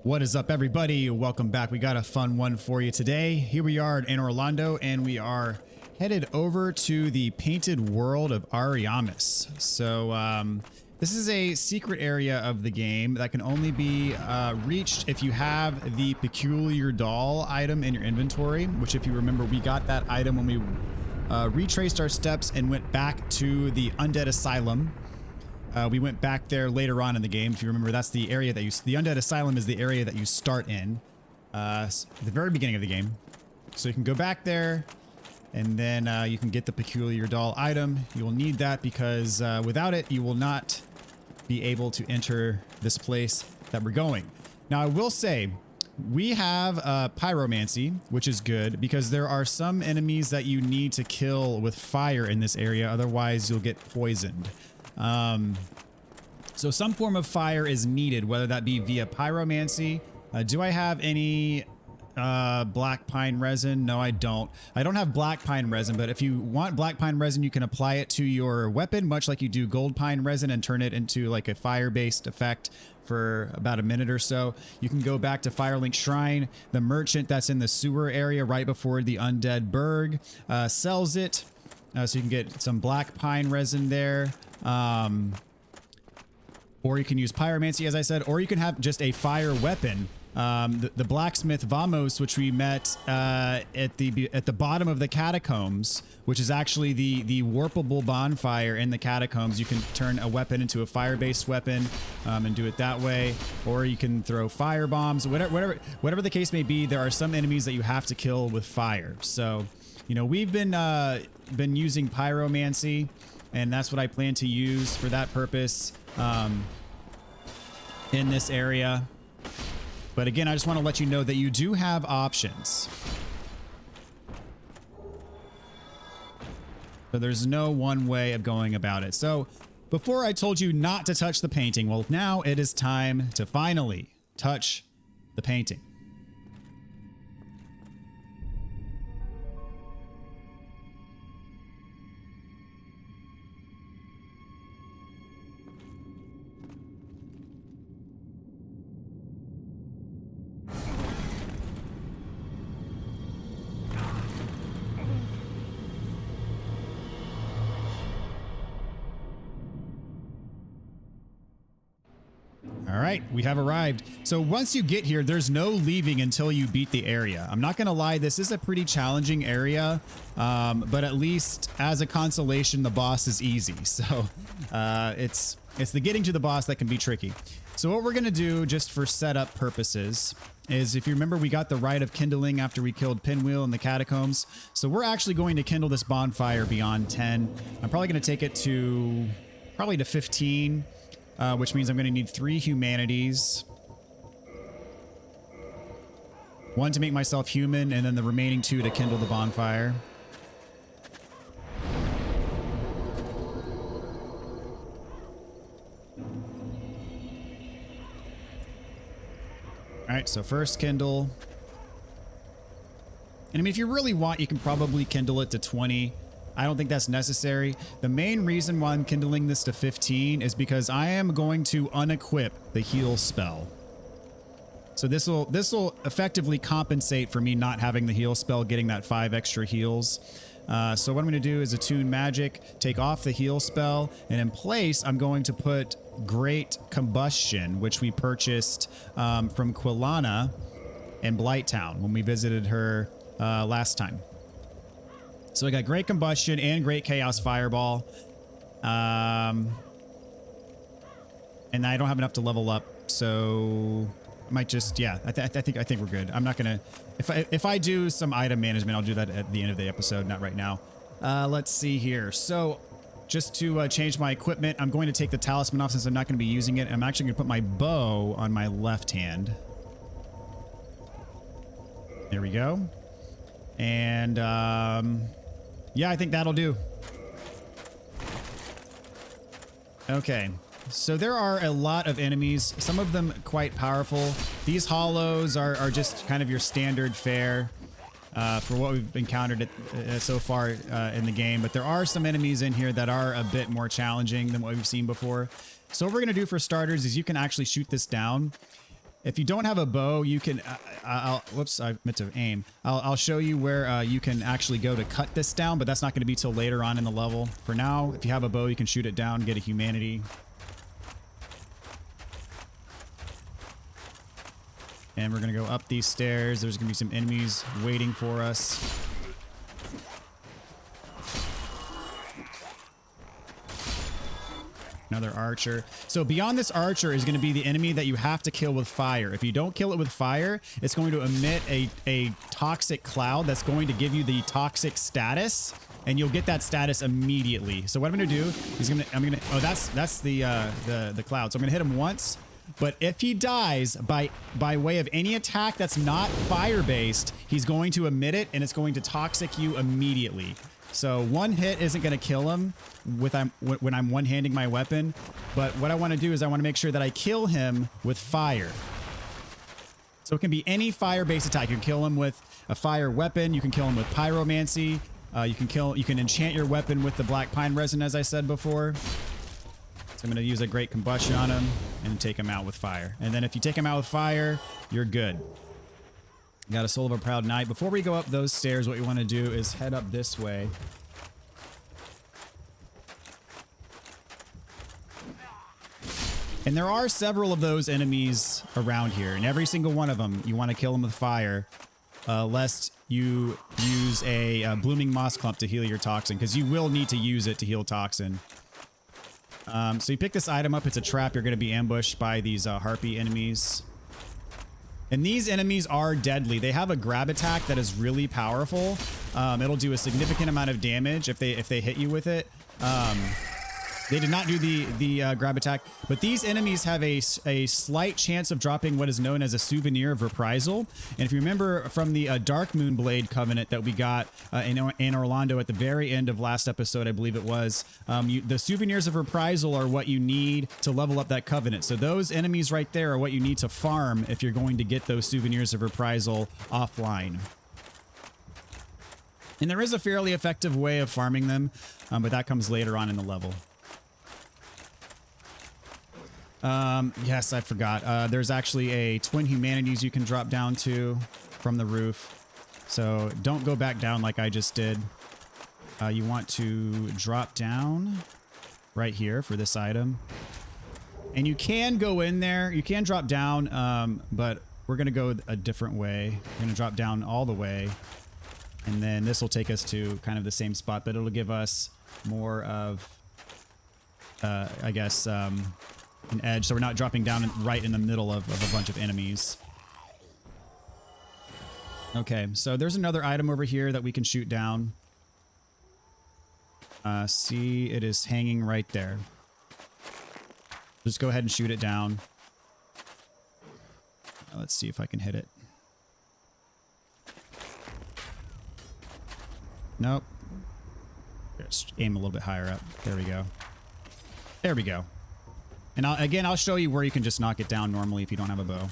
What is up, everybody? Welcome back. We got a fun one for you today. Here we are in Orlando, and we are headed over to the painted world of Ariamis. So this is a secret area of the game that can only be reached if you have the peculiar doll item in your inventory, which, if you remember, we got that item when we retraced our steps and went back to the Undead Asylum. We went back there later on in the game. If you remember, that's the area that the Undead Asylum is the area that you start in at the very beginning of the game. So you can go back there, and then you can get the peculiar doll item. You will need that because without it, you will not be able to enter this place that we're going. Now, I will say, we have pyromancy, which is good because there are some enemies that you need to kill with fire in this area. Otherwise, you'll get poisoned. So some form of fire is needed, whether that be via pyromancy. Do I have any black pine resin? No, I don't. I don't have black pine resin, but if you want black pine resin, you can apply it to your weapon, much like you do gold pine resin, and turn it into like a fire-based effect for about a minute or so. You can go back to Firelink Shrine. The merchant that's in the sewer area right before the Undead Burg sells it. So you can get some black pine resin there. Or you can use pyromancy, as I said, or you can have just a fire weapon. The blacksmith Vamos, which we met at the bottom of the catacombs, which is actually the warpable bonfire in the catacombs. You can turn a weapon into a fire-based weapon and do it that way, or you can throw fire bombs. Whatever the case may be, there are some enemies that you have to kill with fire. So, you know, we've been using pyromancy, and that's what I plan to use for that purpose in this area. But again, I just want to let you know that you do have options. So there's no one way of going about it. So before I told you not to touch the painting, well, now it is time to finally touch the painting. All right, we have arrived. So once you get here, there's no leaving until you beat the area. I'm not going to lie, this is a pretty challenging area, but at least as a consolation, the boss is easy. So it's the getting to the boss that can be tricky. So what we're going to do, just for setup purposes, is, if you remember, we got the Rite of Kindling after we killed Pinwheel in the catacombs. So we're actually going to kindle this bonfire beyond 10. I'm probably going to take it to 15. Which means I'm going to need 3 humanities. 1 to make myself human, and then the remaining 2 to kindle the bonfire. Alright, so first kindle. And I mean, if you really want, you can probably kindle it to 20. I don't think that's necessary. The main reason why I'm kindling this to 15 is because I am going to unequip the heal spell. So this will effectively compensate for me not having the heal spell, getting that 5 extra heals. So what I'm going to do is attune magic, take off the heal spell, and in place I'm going to put Great Combustion, which we purchased from Quilana in Blighttown when we visited her last time. So I got Great Combustion and Great Chaos Fireball. And I don't have enough to level up, so I might just, yeah, I think we're good. I'm not gonna, if I do some item management, I'll do that at the end of the episode, not right now. Let's see here. So just to change my equipment, I'm going to take the talisman off since I'm not going to be using it. I'm actually going to put my bow on my left hand. There we go. And yeah, I think that'll do. Okay, so there are a lot of enemies, some of them quite powerful. These hollows are just kind of your standard fare for what we've encountered so far in the game, but there are some enemies in here that are a bit more challenging than what we've seen before. So what we're going to do for starters is you can actually shoot this down. If you don't have a bow, you can, whoops, I meant to aim. I'll show you where you can actually go to cut this down, but that's not going to be till later on in the level. For now, if you have a bow, you can shoot it down, get a humanity. And we're going to go up these stairs. There's going to be some enemies waiting for us. Another archer. So beyond this archer is going to be the enemy that you have to kill with fire. If you don't kill it with fire, it's going to emit a toxic cloud that's going to give you the toxic status, and you'll get that status immediately. So what I'm going to do is oh, that's the cloud. So I'm going to hit him once, but if he dies by way of any attack that's not fire-based, he's going to emit it, and it's going to toxic you immediately. So one hit isn't going to kill him when I'm one-handing my weapon, but what I want to do is I want to make sure that I kill him with fire. So it can be any fire-based attack. You can kill him with a fire weapon. You can kill him with pyromancy. You can enchant your weapon with the black pine resin, as I said before. So I'm going to use a great combustion on him and take him out with fire. And then if you take him out with fire, you're good. Got a soul of a proud knight. Before we go up those stairs, what we want to do is head up this way. And there are several of those enemies around here, and every single one of them, you want to kill them with fire, lest you use a blooming moss clump to heal your toxin, because you will need to use it to heal toxin. So you pick this item up. It's a trap. You're going to be ambushed by these harpy enemies. And these enemies are deadly. They have a grab attack that is really powerful. It'll do a significant amount of damage if they hit you with it. They did not do the grab attack, but these enemies have a slight chance of dropping what is known as a souvenir of reprisal. And if you remember from the Dark Moonblade Covenant that we got in Orlando at the very end of last episode, I believe it was, the souvenirs of reprisal are what you need to level up that covenant. So those enemies right there are what you need to farm if you're going to get those souvenirs of reprisal offline. And there is a fairly effective way of farming them, but that comes later on in the level. Yes, I forgot. There's actually a twin humanities you can drop down to from the roof. So don't go back down like I just did. You want to drop down right here for this item. And you can go in there. You can drop down, but we're going to go a different way. We're going to drop down all the way. And then this will take us to kind of the same spot, but it'll give us more of, I guess, an edge, so we're not dropping down right in the middle of a bunch of enemies. Okay, so there's another item over here that we can shoot down. See, it is hanging right there. Just go ahead and shoot it down. Let's see if I can hit it. Nope. Just aim a little bit higher up. There we go. There we go. And I'll show you where you can just knock it down normally if you don't have a bow.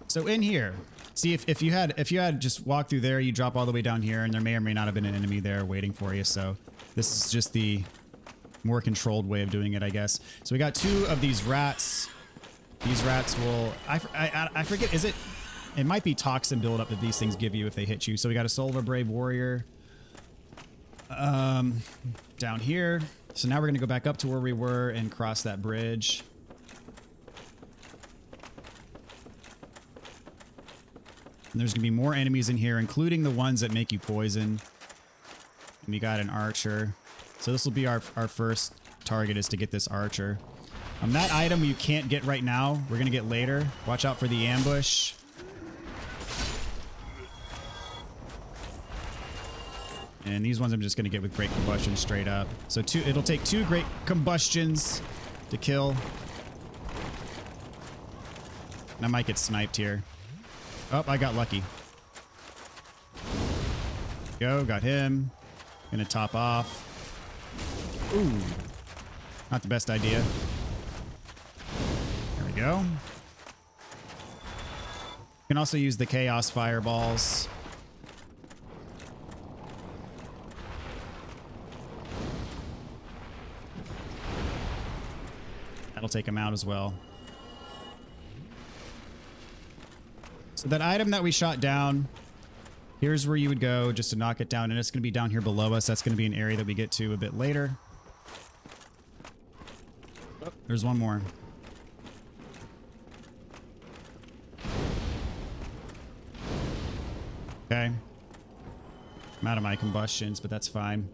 So in here, see if you had just walked through there, you drop all the way down here, and there may or may not have been an enemy there waiting for you. So this is just the more controlled way of doing it, I guess. So we got two of these rats. These rats will, I forget, is it? It might be toxin buildup that these things give you if they hit you. So we got a soul of a brave warrior down here. So now we're going to go back up to where we were and cross that bridge. And there's going to be more enemies in here, including the ones that make you poison. And we got an archer. So this will be our first target, is to get this archer. That item you can't get right now. We're going to get later. Watch out for the ambush. And these ones I'm just going to get with great combustion straight up. So it'll take 2 great combustions to kill. And I might get sniped here. Oh, I got lucky. Go, got him. Gonna top off. Ooh. Not the best idea. There we go. You can also use the chaos fireballs. That'll take him out as well. So that item that we shot down, here's where you would go just to knock it down, and it's going to be down here below us. That's going to be an area that we get to a bit later. Oh, there's one more. Okay. I'm out of my combustions, but that's fine.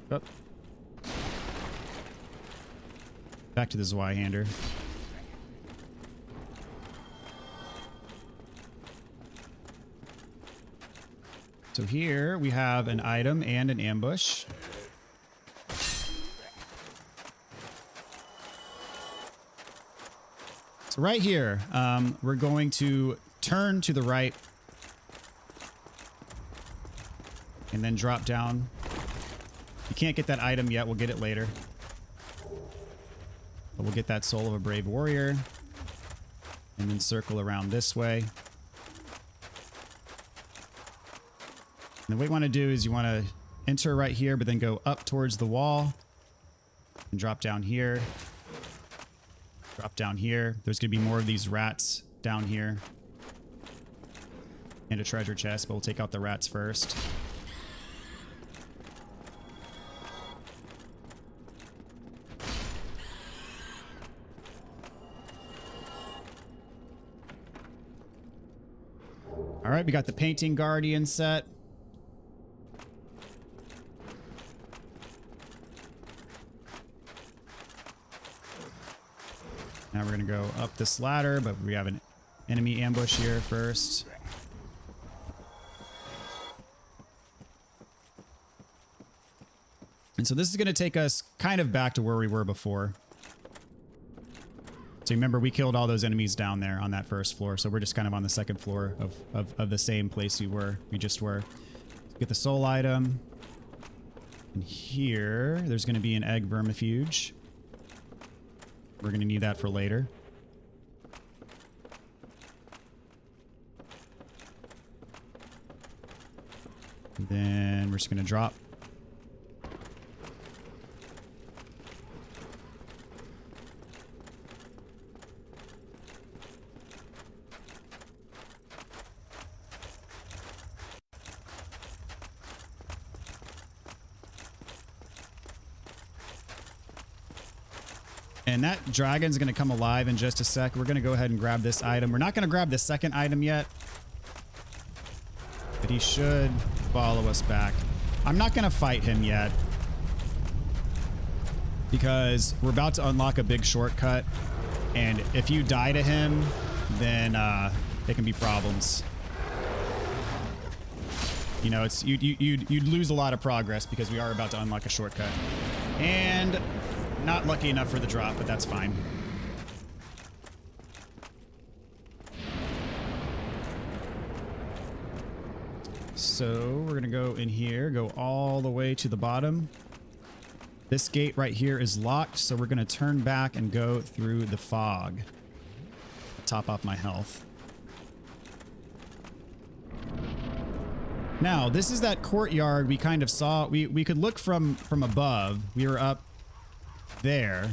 Oh. Back to the Zweihander. So here we have an item and an ambush. So right here, we're going to turn to the right and then drop down. You can't get that item yet. We'll get it later. But we'll get that Soul of a Brave Warrior and then circle around this way. And what you want to do is you want to enter right here, but then go up towards the wall and drop down here. Drop down here. There's going to be more of these rats down here. And a treasure chest, but we'll take out the rats first. All right, we got the Painting Guardian set. Now we're going to go up this ladder, but we have an enemy ambush here first. And so this is going to take us kind of back to where we were before. So remember, we killed all those enemies down there on that first floor. So we're just kind of on the second floor of the same place we just were. Get the soul item. And here, there's going to be an egg vermifuge. We're going to need that for later. And then we're just going to drop. And that dragon's going to come alive in just a sec. We're going to go ahead and grab this item. We're not going to grab the second item yet, but he should follow us back. I'm not going to fight him yet because we're about to unlock a big shortcut. And if you die to him, then it can be problems. You know, it's you'd lose a lot of progress because we are about to unlock a shortcut. And not lucky enough for the drop, but that's fine. So we're going to go in here, go all the way to the bottom. This gate right here is locked, so we're going to turn back and go through the fog. Top off my health. Now, this is that courtyard we kind of saw. We could look from above. We were up there.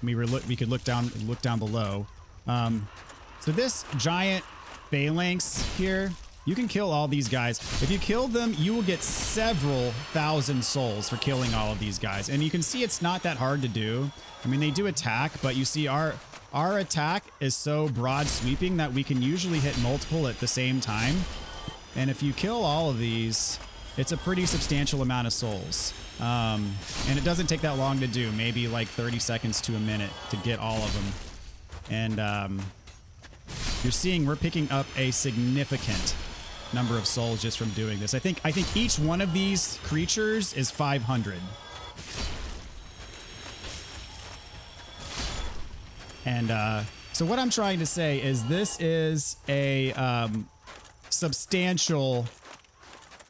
We could look down below. So this giant phalanx here, you can kill all these guys. If you kill them, you will get several thousand souls for killing all of these guys. And you can see it's not that hard to do. I mean, they do attack, but you see our attack is so broad sweeping that we can usually hit multiple at the same time. And if you kill all of these, it's a pretty substantial amount of souls. And it doesn't take that long to do, maybe like 30 seconds to a minute to get all of them. And you're seeing we're picking up a significant number of souls just from doing this. I think each one of these creatures is 500. And so what I'm trying to say is this is a substantial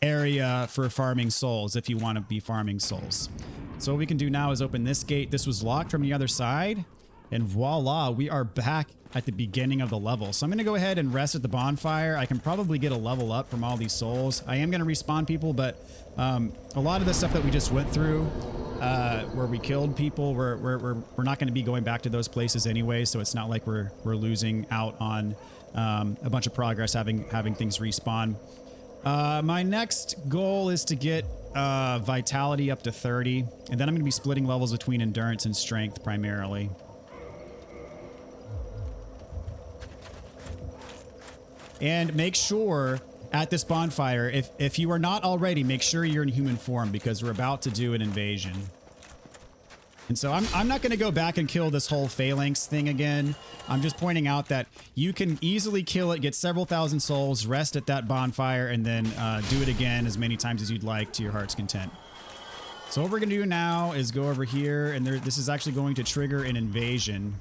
area for farming souls if you want to be farming souls. So what we can do now is open this gate. This was locked from the other side. And voila, we are back at the beginning of the level. So I'm going to go ahead and rest at the bonfire. I can probably get a level up from all these souls. I am going to respawn people, but a lot of the stuff that we just went through, where we killed people, we're not going to be going back to those places anyway. So it's not like we're losing out on a bunch of progress having things respawn. My next goal is to get vitality up to 30, and then I'm going to be splitting levels between endurance and strength primarily. And make sure at this bonfire, if you are not already, make sure you're in human form because we're about to do an invasion. And so I'm not going to go back and kill this whole phalanx thing again. I'm just pointing out that you can easily kill it, get several thousand souls, rest at that bonfire, and then do it again as many times as you'd like to your heart's content. So what we're going to do now is go over here, and this is actually going to trigger an invasion.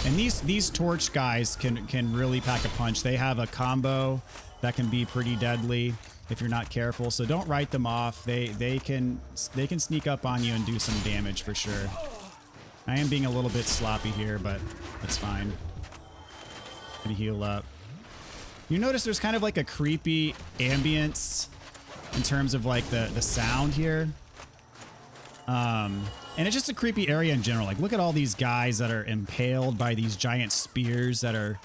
And these torch guys can really pack a punch. They have a combo that can be pretty deadly if you're not careful. So don't write them off. They can sneak up on you and do some damage for sure. I am being a little bit sloppy here, but that's fine. Gonna heal up. You notice there's kind of like a creepy ambience in terms of like the sound here. And it's just a creepy area in general. Like, look at all these guys that are impaled by these giant spears that are,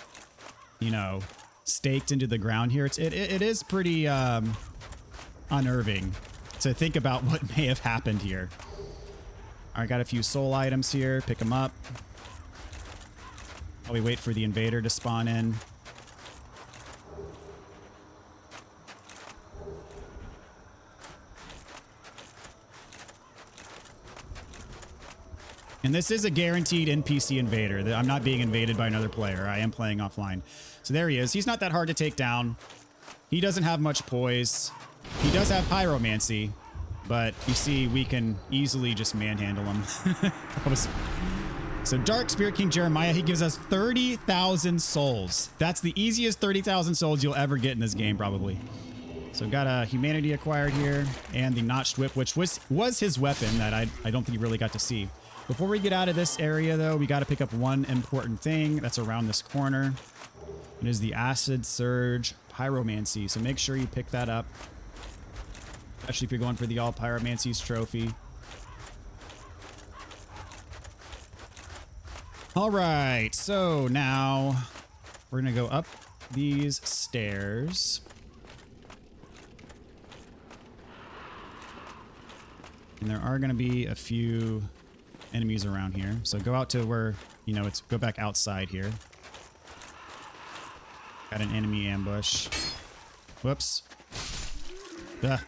you know, staked into the ground here. It is pretty unnerving to think about what may have happened here. All right, got a few soul items here. Pick them up. While we wait for the invader to spawn in. And this is a guaranteed NPC invader. I'm not being invaded by another player. I am playing offline. So there he is. He's not that hard to take down. He doesn't have much poise. He does have pyromancy, but you see, we can easily just manhandle him. So Dark Spirit King Jeremiah, he gives us 30,000 souls. That's the easiest 30,000 souls you'll ever get in this game, probably. So got a humanity acquired here, and the notched whip, which was his weapon that I don't think he really got to see. Before we get out of this area, though, we got to pick up one important thing that's around this corner. It is the Acid Surge Pyromancy, so make sure you pick that up, especially if you're going for the All Pyromancies trophy. All right, so now we're going to go up these stairs. And there are going to be a few enemies around here. So go out to where, you know, go back outside here. Got an enemy ambush. Whoops. Ugh.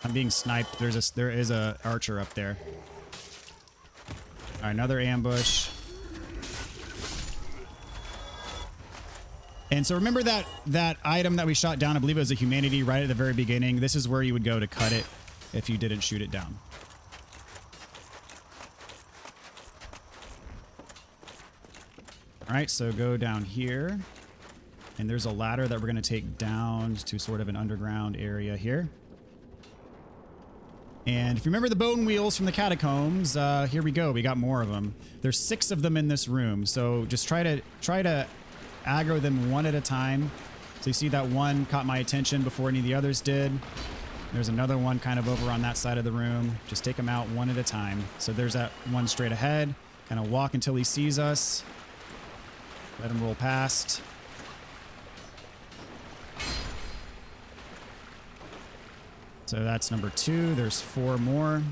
I'm being sniped. There is a archer up there. All right, another ambush. And so remember that item that we shot down, I believe it was a humanity right at the very beginning. This is where you would go to cut it if you didn't shoot it down. All right, so go down here, and there's a ladder that we're going to take down to sort of an underground area here. And if you remember the bonewheels from the catacombs, here we go. We got more of them. There's 6 of them in this room, so just try to aggro them one at a time. So you see that one caught my attention before any of the others did. There's another one kind of over on that side of the room. Just take them out one at a time. So there's that one straight ahead. Kind of walk until he sees us. Let him roll past. So that's number 2. There's 4 more.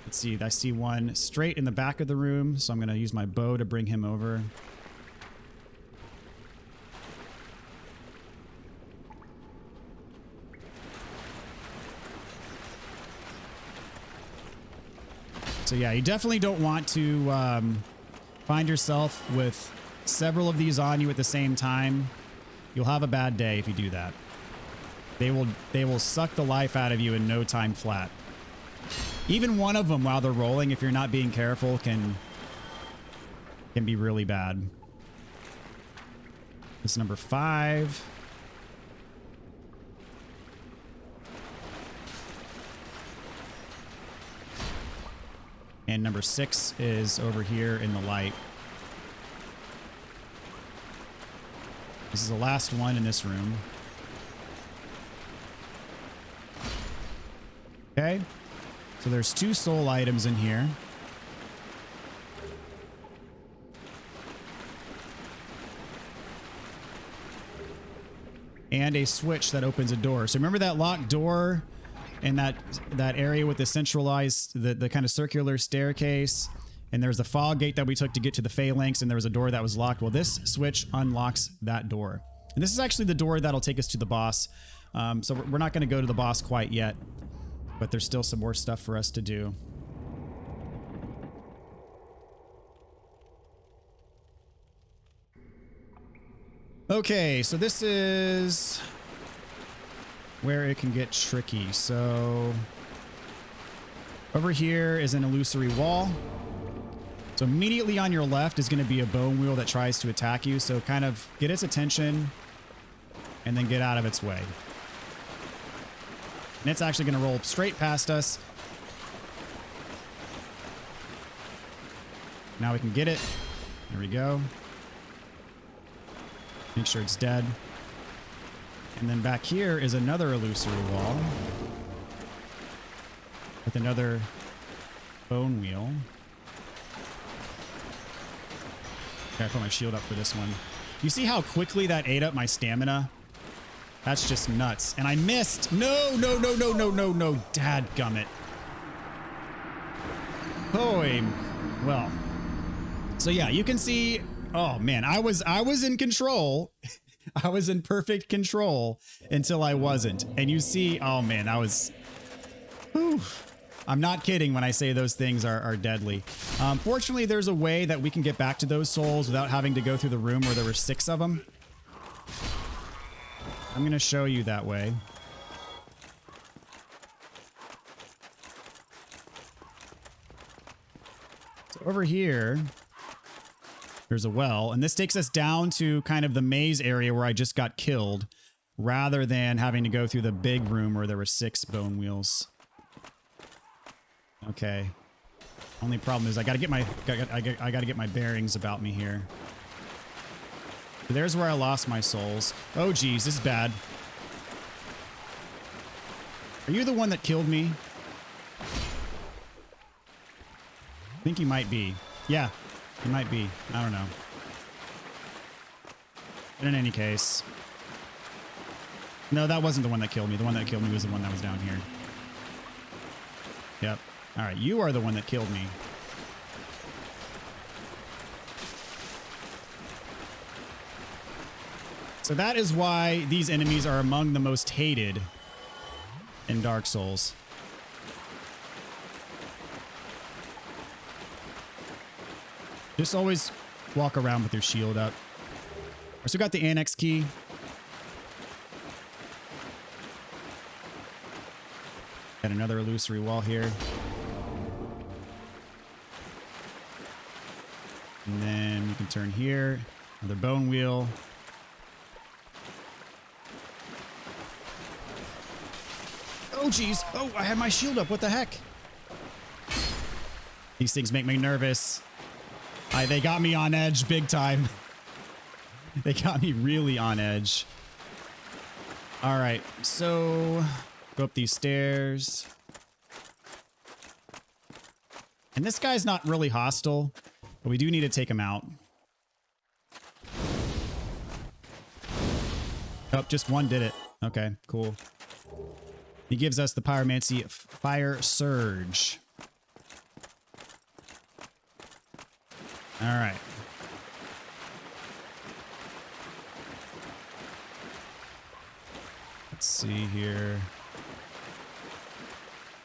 Let's see. I see one straight in the back of the room, so I'm going to use my bow to bring him over. So yeah, you definitely don't want to find yourself with several of these on you at the same time. You'll have a bad day if you do that. They will suck the life out of you in no time flat. Even one of them while they're rolling, if you're not being careful, can be really bad. This is number 5. And number 6 is over here in the light. This is the last one in this room. Okay. So there's 2 soul items in here. And a switch that opens a door. So remember that locked door in that area with the centralized, the kind of circular staircase? And there's the fog gate that we took to get to the phalanx, and there was a door that was locked. Well, this switch unlocks that door. And this is actually the door that'll take us to the boss. So we're not going to go to the boss quite yet, but there's still some more stuff for us to do. Okay, so this is where it can get tricky. So over here is an illusory wall. So immediately on your left is going to be a bone wheel that tries to attack you. So kind of get its attention and then get out of its way. And it's actually going to roll straight past us. Now we can get it. There we go. Make sure it's dead. And then back here is another illusory wall with another bone wheel. Okay, I put my shield up for this one. You see how quickly that ate up my stamina? That's just nuts. And I missed. No, no, no, no, no, no, no. Dadgummit. Boy. Well. So yeah, you can see. Oh man, I was in control. I was in perfect control until I wasn't. And you see, oh man, I was. Whew. I'm not kidding when I say those things are deadly. Fortunately, there's a way that we can get back to those souls without having to go through the room where there were 6 of them. I'm going to show you that way. So over here, there's a well, and this takes us down to kind of the maze area where I just got killed, rather than having to go through the big room where there were 6 bone wheels. Okay. Only problem is I gotta get my bearings about me here. So there's where I lost my souls. Oh geez, this is bad. Are you the one that killed me? I think you might be. Yeah, you might be. I don't know. But in any case. No, that wasn't the one that killed me. The one that killed me was the one that was down here. Yep. All right, you are the one that killed me. So that is why these enemies are among the most hated in Dark Souls. Just always walk around with your shield up. So we got the annex key. Got another illusory wall here. And then you can turn here. Another bone wheel. Oh, geez. Oh, I had my shield up. What the heck? These things make me nervous. They got me on edge big time. They got me really on edge. All right. So go up these stairs. And this guy's not really hostile, but we do need to take him out. Oh, just one did it. Okay, cool. He gives us the Pyromancy Fire Surge. All right. Let's see here.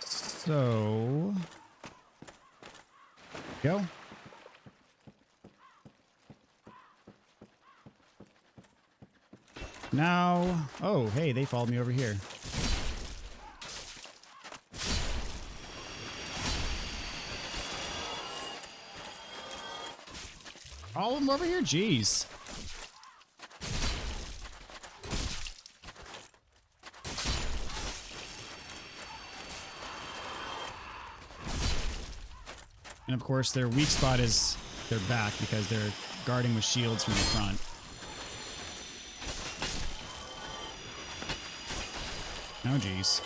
So... go. Now, oh, hey, they followed me over here. All of them over here? Jeez. And of course, their weak spot is their back because they're guarding with shields from the front. Oh, geez.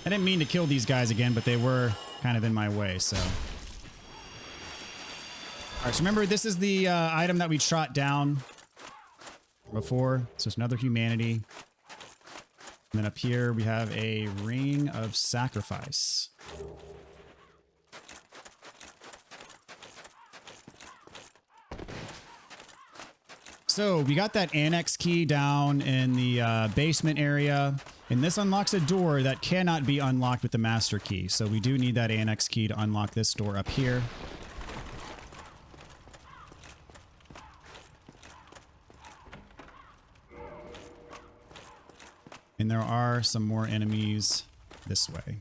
I didn't mean to kill these guys again, but they were kind of in my way, so. All right, so remember, this is the item that we shot down before. So it's another humanity. And then up here, we have a ring of sacrifice. So we got that annex key down in the basement area. And this unlocks a door that cannot be unlocked with the master key. So we do need that annex key to unlock this door up here. And there are some more enemies this way.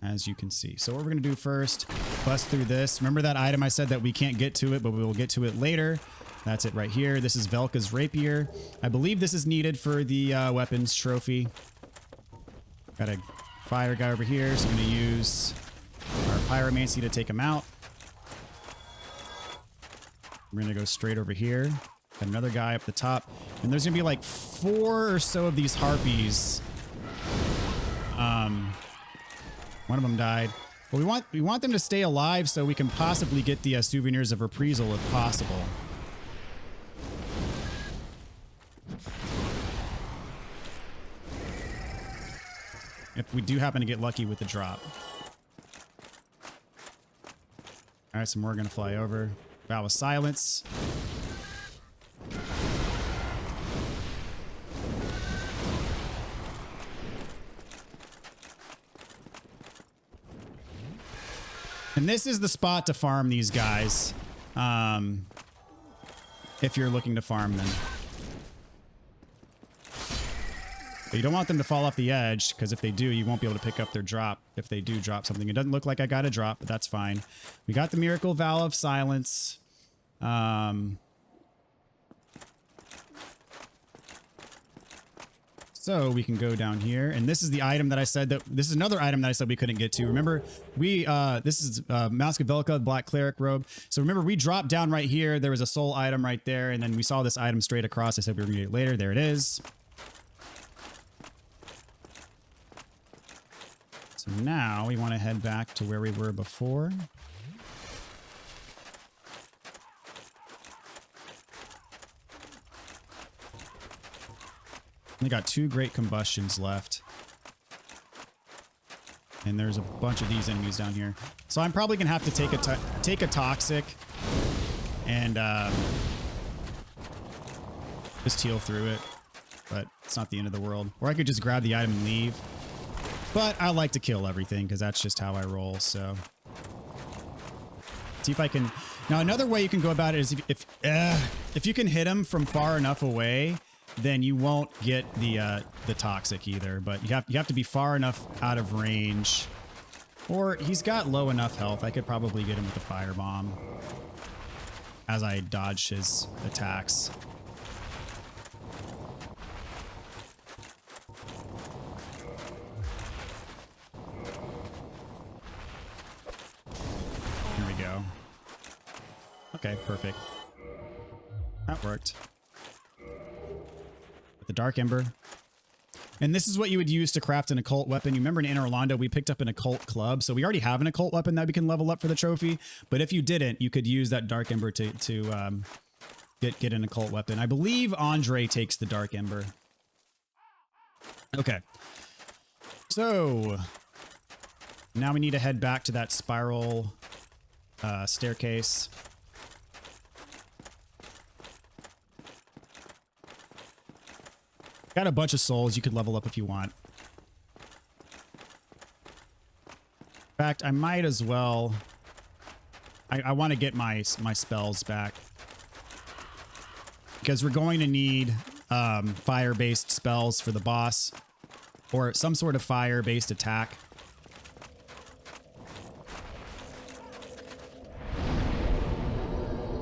As you can see. So what we're going to do first, bust through this. Remember that item I said that we can't get to it, but we will get to it later. That's it right here. This is Velka's rapier. I believe this is needed for the weapons trophy. Got a fire guy over here, so I'm going to use our pyromancy to take him out. We're going to go straight over here. Got another guy up the top. And there's going to be like 4 or so of these harpies. One of them died. But we want them to stay alive so we can possibly get the souvenirs of reprisal if possible. If we do happen to get lucky with the drop. Alright, so more are going to fly over. Vow of silence. And this is the spot to farm these guys. If you're looking to farm them. But you don't want them to fall off the edge, because if they do, you won't be able to pick up their drop if they do drop something. It doesn't look like I got a drop, but that's fine. We got the Miracle Vow of Silence. So we can go down here, and this is the item that I said that this is another item that I said we couldn't get to. Remember, this is Mask of Velka, Black Cleric robe. So remember, we dropped down right here. There was a soul item right there, and then we saw this item straight across. I said we were gonna get it later. There it is. So now we want to head back to where we were before. We got 2 great combustions left. And there's a bunch of these enemies down here. So I'm probably going to have to take a toxic and just heal through it. But it's not the end of the world. Or I could just grab the item and leave. But I like to kill everything because that's just how I roll, so. See if I can. Now another way you can go about it is if you can hit him from far enough away, then you won't get the toxic either. But you have to be far enough out of range. Or he's got low enough health. I could probably get him with a firebomb as I dodge his attacks. Here we go. Okay, perfect. That worked. With the Dark Ember. And this is what you would use to craft an occult weapon. You remember in Inner Orlando, we picked up an occult club. So we already have an occult weapon that we can level up for the trophy. But if you didn't, you could use that Dark Ember to get an occult weapon. I believe Andre takes the Dark Ember. Okay. So now we need to head back to that spiral staircase. Got a bunch of souls you could level up if you want. In fact, I might as well. I want to get my spells back because we're going to need fire-based spells for the boss, or some sort of fire-based attack.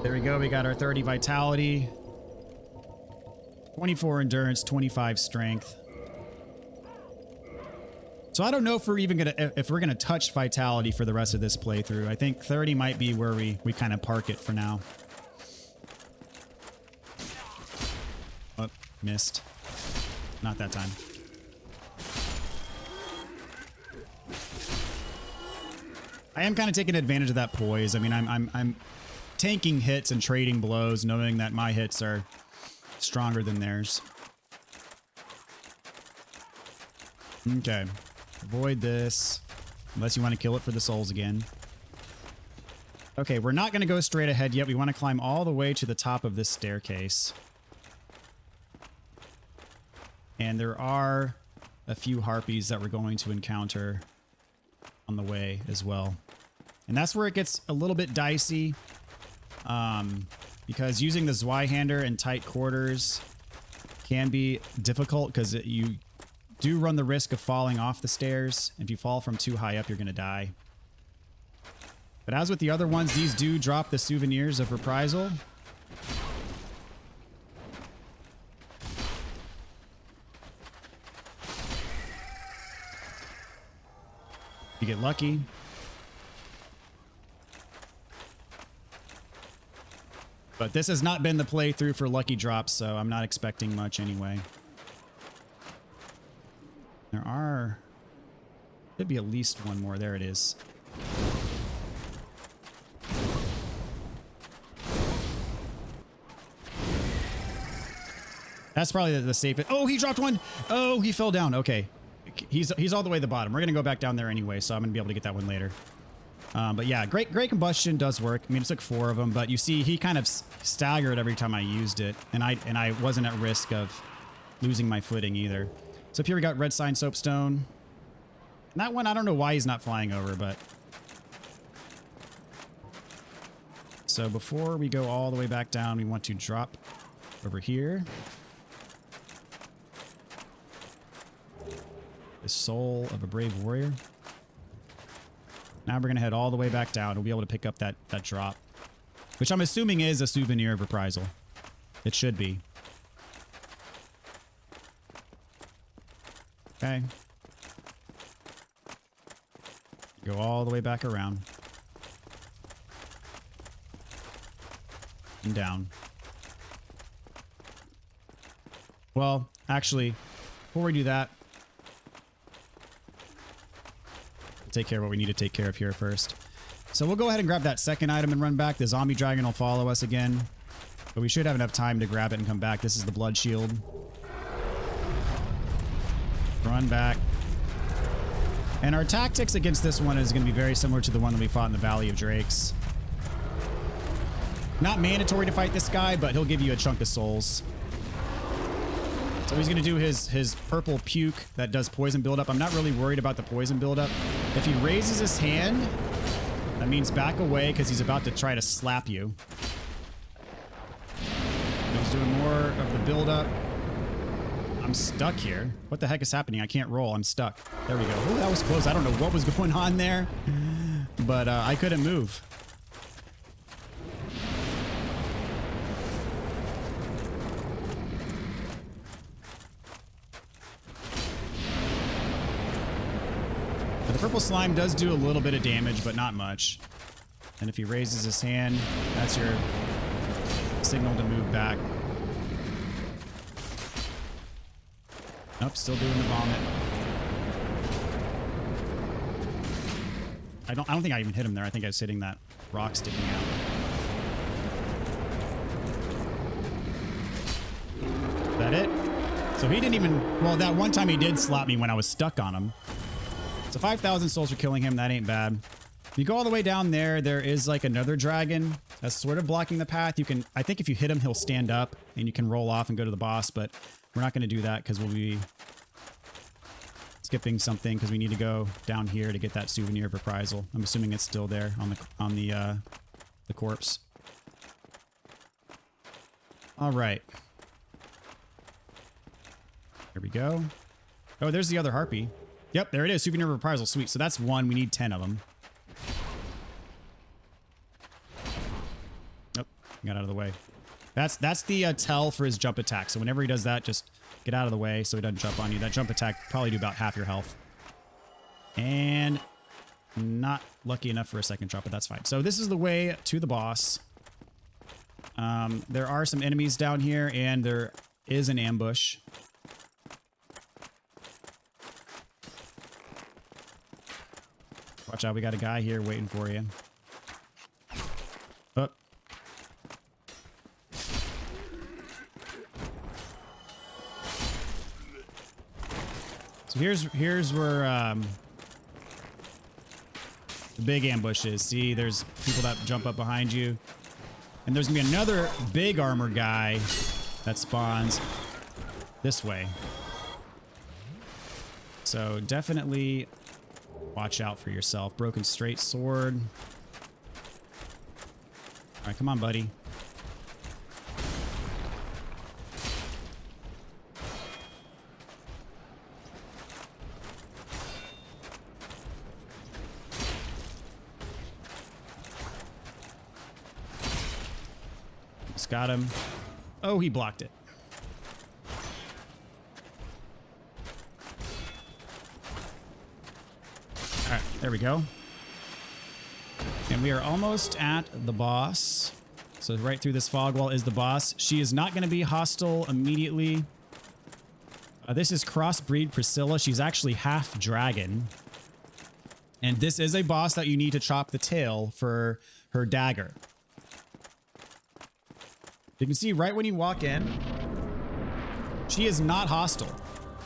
There we go. We got our 30 vitality, 24 endurance, 25 strength. So I don't know if we're even gonna touch vitality for the rest of this playthrough. I think 30 might be where we kind of park it for now. Oh, missed. Not that time. I am kind of taking advantage of that poise. I mean, I'm tanking hits and trading blows, knowing that my hits are stronger than theirs. Okay. Avoid this. Unless you want to kill it for the souls again. Okay, we're not going to go straight ahead yet. We want to climb all the way to the top of this staircase. And there are a few harpies that we're going to encounter on the way as well. And that's where it gets a little bit dicey. Because using the Zweihander in tight quarters can be difficult because you do run the risk of falling off the stairs. If you fall from too high up, you're going to die. But as with the other ones, these do drop the souvenirs of reprisal. You get lucky. But this has not been the playthrough for lucky drops, so I'm not expecting much anyway. There should be at least one more. There it is. That's probably the safest. Oh, he dropped one. Oh, he fell down. Okay. He's all the way at the bottom. We're going to go back down there anyway, so I'm going to be able to get that one later. But yeah, great combustion does work. I mean, it took 4 of them, but you see he kind of staggered every time I used it, and I wasn't at risk of losing my footing either. So up here we got red sign soapstone. And that one, I don't know why he's not flying over, but... So before we go all the way back down, we want to drop over here. The soul of a brave warrior. Now we're going to head all the way back down. We'll be able to pick up that drop. Which I'm assuming is a souvenir of reprisal. It should be. Okay. Go all the way back around. And down. Well, actually, before we do that, we'll take care of what we need to take care of here first. So we'll go ahead and grab that second item and run back. The zombie dragon will follow us again. But we should have enough time to grab it and come back. This is the blood shield. Run back. And our tactics against this one is going to be very similar to the one that we fought in the Valley of Drakes. Not mandatory to fight this guy, but he'll give you a chunk of souls. So he's going to do his purple puke that does poison buildup. I'm not really worried about the poison buildup. If he raises his hand, that means back away because he's about to try to slap you. He's doing more of the buildup. I'm stuck here. What the heck is happening? I can't roll. I'm stuck. There we go. Oh, that was close. I don't know what was going on there, but I couldn't move. But the purple slime does do a little bit of damage, but not much. And if he raises his hand, that's your signal to move back. Nope, still doing the vomit. I don't think I even hit him there. I think I was hitting that rock sticking out. Is that it? So he didn't even... Well, that one time he did slap me when I was stuck on him. So 5,000 souls for killing him. That ain't bad. If you go all the way down there, there is like another dragon that's sort of blocking the path. You can... I think if you hit him, he'll stand up and you can roll off and go to the boss, but... We're not going to do that because we'll be skipping something because we need to go down here to get that souvenir of reprisal. I'm assuming it's still there on the corpse. All right. There we go. Oh, there's the other harpy. Yep, there it is. Souvenir reprisal. Sweet. So that's one. We need 10 of them. Nope. Got out of the way. That's the tell for his jump attack. So whenever he does that, just get out of the way so he doesn't jump on you. That jump attack probably do about half your health. And not lucky enough for a second drop, but that's fine. So this is the way to the boss. There are some enemies down here, and there is an ambush. Watch out, we got a guy here waiting for you. Up. So here's where the big ambush is. See, there's people that jump up behind you. And there's gonna be another big armor guy that spawns this way. So definitely watch out for yourself. Broken straight sword. All right, come on, buddy. Just got him. Oh, he blocked it. All right, there we go. And we are almost at the boss. So right through this fog wall is the boss. She is not going to be hostile immediately. This is crossbreed Priscilla. She's actually half dragon. And this is a boss that you need to chop the tail for her dagger. You can see right when you walk in, she is not hostile.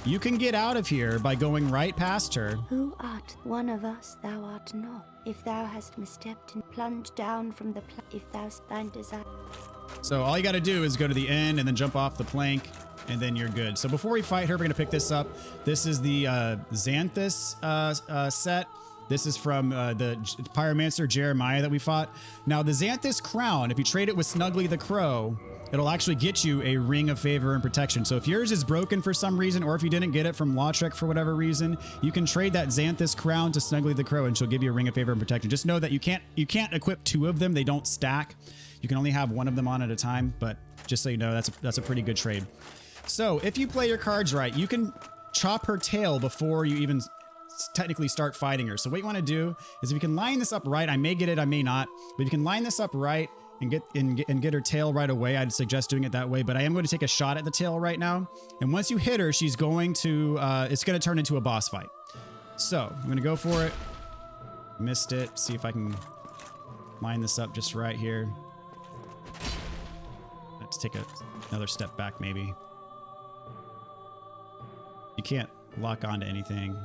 You can get out of here by going right past her. Who art one of us, thou art not. If thou hast misstepped and plunged down from the if thou thine desire. So all you got to do is go to the end and then jump off the plank, and then you're good. So before we fight her, we're going to pick this up. This is the Xanthus set. This is from the Pyromancer Jeremiah that we fought. Now, the Xanthus crown, if you trade it with Snuggly the Crow, it'll actually get you a ring of favor and protection. So if yours is broken for some reason, or if you didn't get it from Lautrec for whatever reason, you can trade that Xanthus crown to Snuggly the Crow, and she'll give you a ring of favor and protection. Just know that you can't equip two of them. They don't stack. You can only have one of them on at a time, but just so you know, that's a pretty good trade. So if you play your cards right, you can chop her tail before you even technically start fighting her. So what you want to do is, if you can line this up right, I may get it, I may not, but if you can line this up right and get her tail right away, I'd suggest doing it that way. But I am going to take a shot at the tail right now, and once you hit her, she's going to it's going to turn into a boss fight. So I'm going to go for it. Missed it. See if I can line this up just right here. Let's take another step back, maybe. You can't lock onto anything.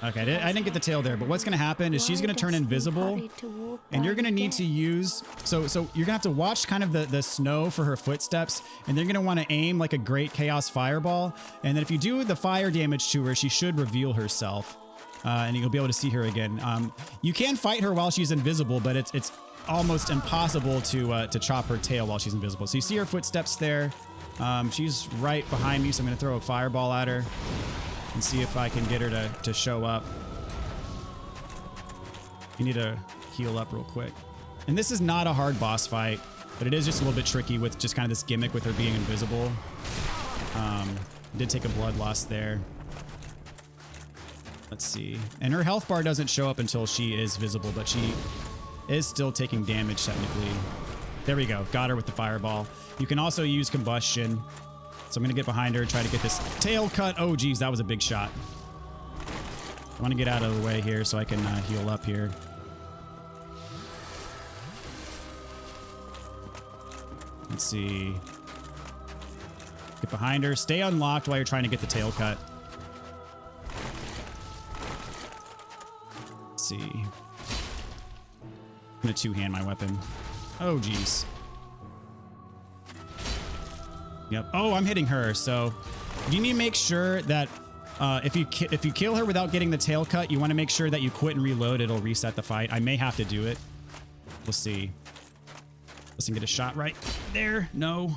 Okay, I didn't get the tail there, but what's going to happen is she's going to turn invisible, and you're going to need to use... So you're going to have to watch kind of the snow for her footsteps, and then you're going to want to aim like a great chaos fireball, and then if you do the fire damage to her, she should reveal herself, and you'll be able to see her again. You can fight her while she's invisible, but it's almost impossible to chop her tail while she's invisible. So you see her footsteps there. She's right behind me, so I'm going to throw a fireball at her and see if I can get her to show up. You need to heal up real quick. And this is not a hard boss fight, but it is just a little bit tricky with just kind of this gimmick with her being invisible. Did take a blood loss there. Let's see. And her health bar doesn't show up until she is visible, but she is still taking damage technically. There we go. Got her with the fireball. You can also use combustion. So I'm going to get behind her, try to get this tail cut. Oh, geez, that was a big shot. I want to get out of the way here so I can heal up here. Let's see. Get behind her. Stay unlocked while you're trying to get the tail cut. Let's see. I'm going to two-hand my weapon. Oh, geez. Yep. Oh, I'm hitting her. So you need to make sure that if you kill her without getting the tail cut, you want to make sure that you quit and reload. It'll reset the fight. I may have to do it. We'll see. Let's get a shot right there. No.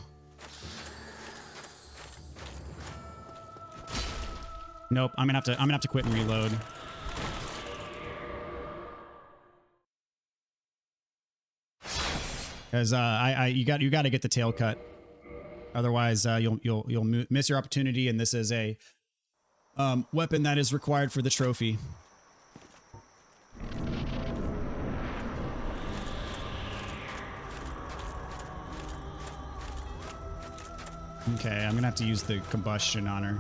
Nope. I'm gonna have to quit and reload. Because you got to get the tail cut. Otherwise, you'll miss your opportunity. And this is a weapon that is required for the trophy. Okay, I'm gonna have to use the combustion on her.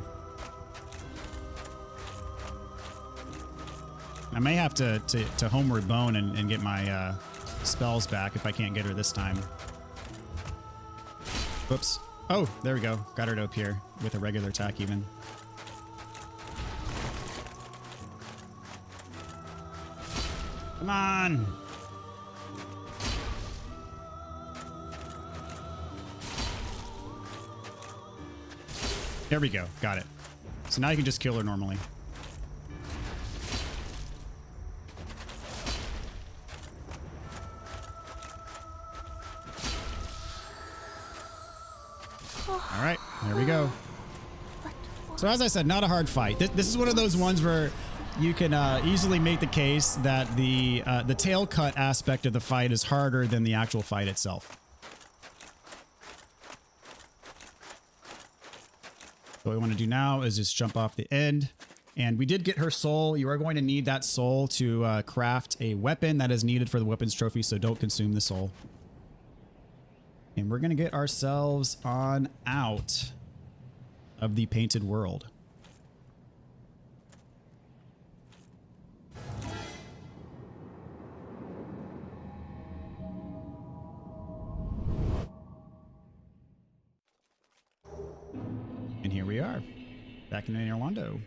I may have to homeward bone and get my spells back if I can't get her this time. Whoops. Oh, there we go. Got her up here with a regular attack even. Come on. There we go. Got it. So now you can just kill her normally. All right, there we go. So as I said, not a hard fight. This is one of those ones where you can easily make the case that the tail cut aspect of the fight is harder than the actual fight itself. So what we want to do now is just jump off the end. And we did get her soul. You are going to need that soul to craft a weapon that is needed for the weapons trophy, so don't consume the soul. And we're going to get ourselves on out of the painted world. And here we are, back in Orlando.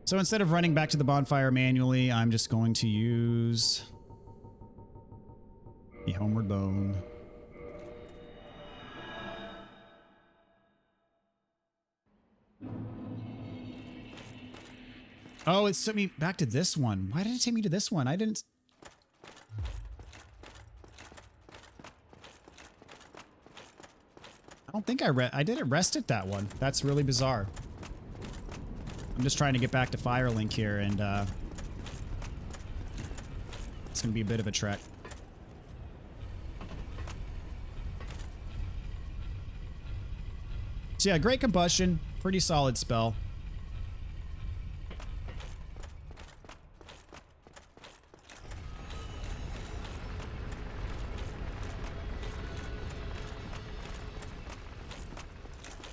So instead of running back to the bonfire manually, I'm just going to use the homeward bone. Oh, it took me back to this one. Why did it take me to this one? I didn't... I don't think I didn't rest at that one. That's really bizarre. I'm just trying to get back to Firelink here, and it's going to be a bit of a trek. So yeah, great combustion. Pretty solid spell.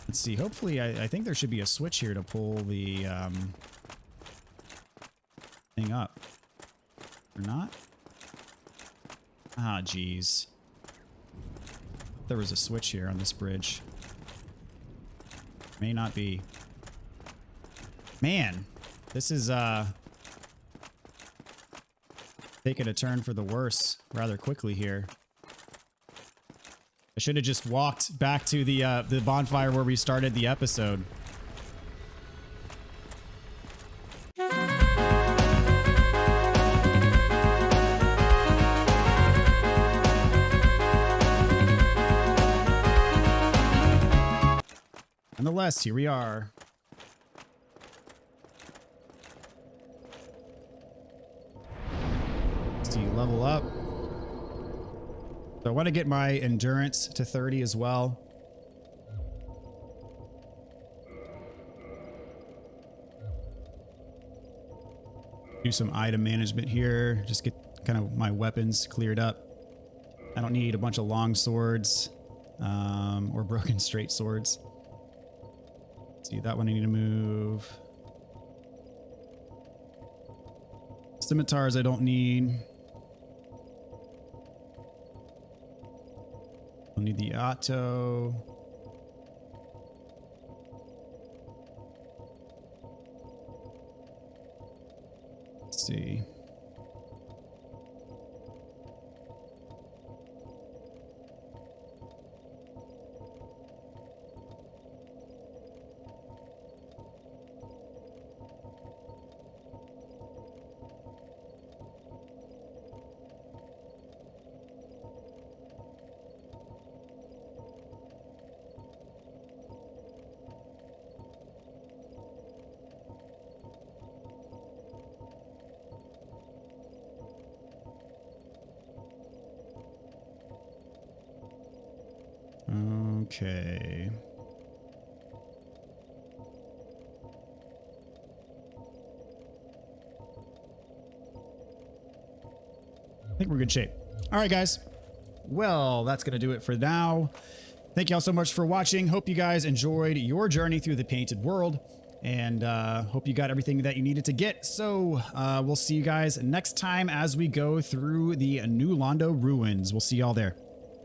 Let's see. Hopefully, I think there should be a switch here to pull the thing up. Or not? Ah, geez. There was a switch here on this bridge. May not be. Man, this is taking a turn for the worse rather quickly here. I should have just walked back to the bonfire where we started the episode. Nonetheless, here we are. So you level up. So I want to get my endurance to 30 as well. Do some item management here. Just get kind of my weapons cleared up. I don't need a bunch of long swords or broken straight swords. See, that one I need to move. Scimitars I don't need. I'll need the auto. Let's see. Okay. I think we're in good shape. All right, guys. Well, that's going to do it for now. Thank you all so much for watching. Hope you guys enjoyed your journey through the painted world, and hope you got everything that you needed to get. So we'll see you guys next time as we go through the New Londo ruins. We'll see y'all there.